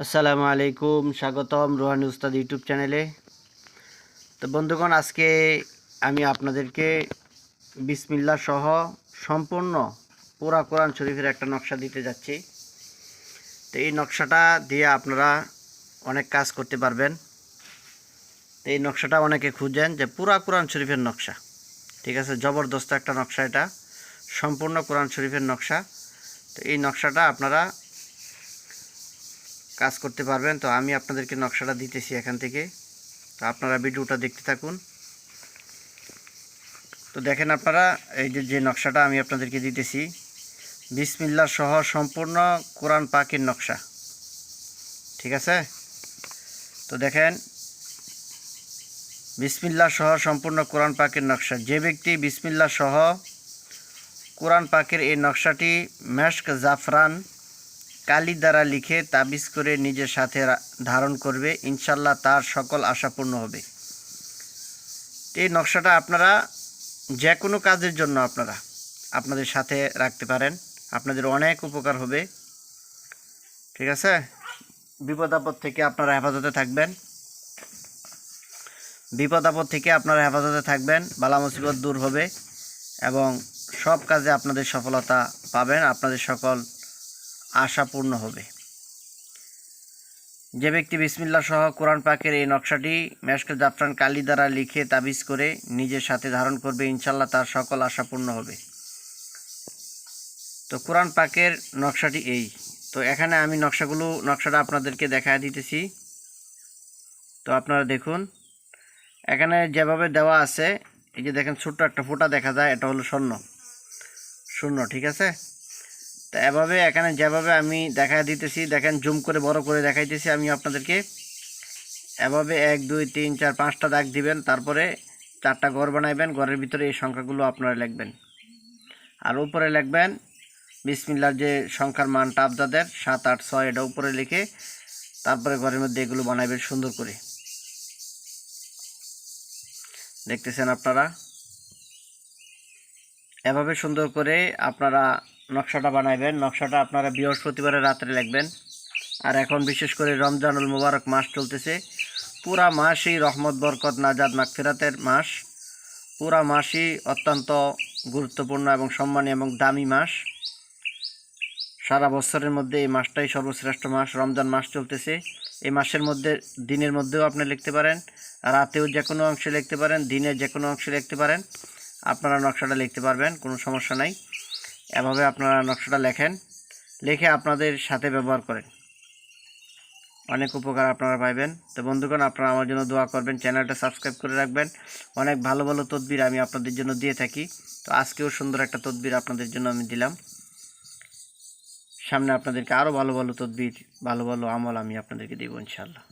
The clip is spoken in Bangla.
আসসালামু আলাইকুম, স্বাগতম রোহানি উস্তাদ ইউটিউব চ্যানেলে। তো বন্ধুগণ, আজকে আমি আপনাদেরকে বিসমিল্লাহ সহ সম্পূর্ণ পুরা কোরআন শরীফের একটা নকশা দিতে যাচ্ছি। তো এই নকশাটা দিয়ে আপনারা অনেক কাজ করতে পারবেন। তো এই নকশাটা অনেকে খুঁজেন যে পুরা কোরআন শরীফের নকশা, ঠিক আছে, জবরদস্ত একটা নকশা, এটা সম্পূর্ণ কোরআন শরীফের নকশা। তো এই নকশাটা আপনারা কাজ করতে পারবেন। তো আমি আপনাদেরকে নকশাটা দিতেছি এখান থেকে, তো আপনারা ভিডিওটা দেখতে থাকুন। তো দেখেন আপনারা, এই যে নকশাটা আমি আপনাদেরকে দিতেছি, বিসমিল্লাহ সহ সম্পূর্ণ কোরআন পাকের নকশা, ঠিক আছে। তো দেখেন, বিসমিল্লাহ সহ সম্পূর্ণ কোরআন পাকের নকশা। যে ব্যক্তি বিসমিল্লাহ সহ কোরআন পাকের এই নকশাটি মেশক জাফরান কালি দ্বারা লিখে তাবিজ করে নিজের সাথে ধারণ করবে, ইনশাল্লাহ তার সকল আশা পূর্ণ হবে। এই নকশাটা আপনারা যে কোনো কাজের জন্য আপনাদের সাথে রাখতে পারেন, আপনাদের অনেক উপকার হবে, ঠিক আছে। বিপদ আপদ থেকে আপনারা হেফাজতে থাকবেন, বালা মুসিবত দূর হবে এবং সব কাজে আপনাদের সফলতা পাবেন, আপনাদের সকল আশা পূর্ণ হবে। যে ব্যক্তি বিসমিল্লাহ সহ কোরআন পাকের এই নকশাটি মেশক জাফরান কালি দ্বারা লিখে তাবিজ করে নিজের সাথে ধারণ করবে, ইনশাল্লাহ তার সকল আশা পূর্ণ হবে। তো কোরআন পাকের নকশাটি এই। তো এখানে আমি নকশাটা আপনাদেরকে দেখায় দিতেছি। তো আপনারা দেখুন, এখানে যেভাবে দেওয়া আছে, এই যে দেখেন ছোট্ট একটা ফোঁটা দেখা যায়, এটা হলো শূন্য, ঠিক আছে। তো এভাবে এখানে যেভাবে আমি দেখায় দিতেছি, দেখেন জুম করে বড় করে দেখাইতেছি আমি আপনাদেরকে। এভাবে 1 2 3 4 5টা দাগ দিবেন, তারপরে 4টা ঘর বানাইবেন, ঘরের ভিতরে এই সংখ্যাগুলো আপনারা লিখবেন, আর উপরে লিখবেন বিসমিল্লাহর যে সংখ্যার মানটা আপনাদের 7 8 6, এটা উপরে লিখে তারপরে ঘরের মধ্যে এগুলো বানাইবেন সুন্দর করে। দেখতেছেন আপনারা, এভাবে সুন্দর করে আপনারা নকশাটা বানাইবেন। নকশাটা আপনারা বৃহস্পতিবারের রাত্রে লিখবেন। আর এখন বিশেষ করে রমজানুল মুবারক মাস চলতেছে, পুরা মাসই রহমত বরকত নাজাত মাগফিরাতের মাস, পুরা মাসই অত্যন্ত গুরুত্বপূর্ণ এবং সম্মানী এবং দামি মাস। সারা বছরের মধ্যে এই মাসটাই সর্বশ্রেষ্ঠ মাস, রমজান মাস চলতেছে। এই মাসের মধ্যে দিনের মধ্যেও আপনি লিখতে পারেন, রাতেও যে কোনো অংশে লিখতে পারেন, দিনের যে কোনো অংশে লিখতে পারেন, আপনারা নকশাটা লিখতে পারবেন, কোনো সমস্যা নাই। এভাবে আপনারা নকশাটা লেখেন, লিখে আপনাদের সাথে ব্যবহার করেন, অনেক উপকার আপনারা পাইবেন। তো বন্ধুগণ, আপনারা আমার জন্য দোয়া করবেন, চ্যানেলটা সাবস্ক্রাইব করে রাখবেন। অনেক ভালো ভালো তদবির আমি আপনাদের জন্য দিয়ে থাকি। তো আজকেও সুন্দর একটা তদবির আপনাদের জন্য আমি দিলাম। সামনে আপনাদেরকে আরও ভালো ভালো তদবির, ভালো ভালো আমল আমি আপনাদেরকে দেবো ইনশাআল্লাহ।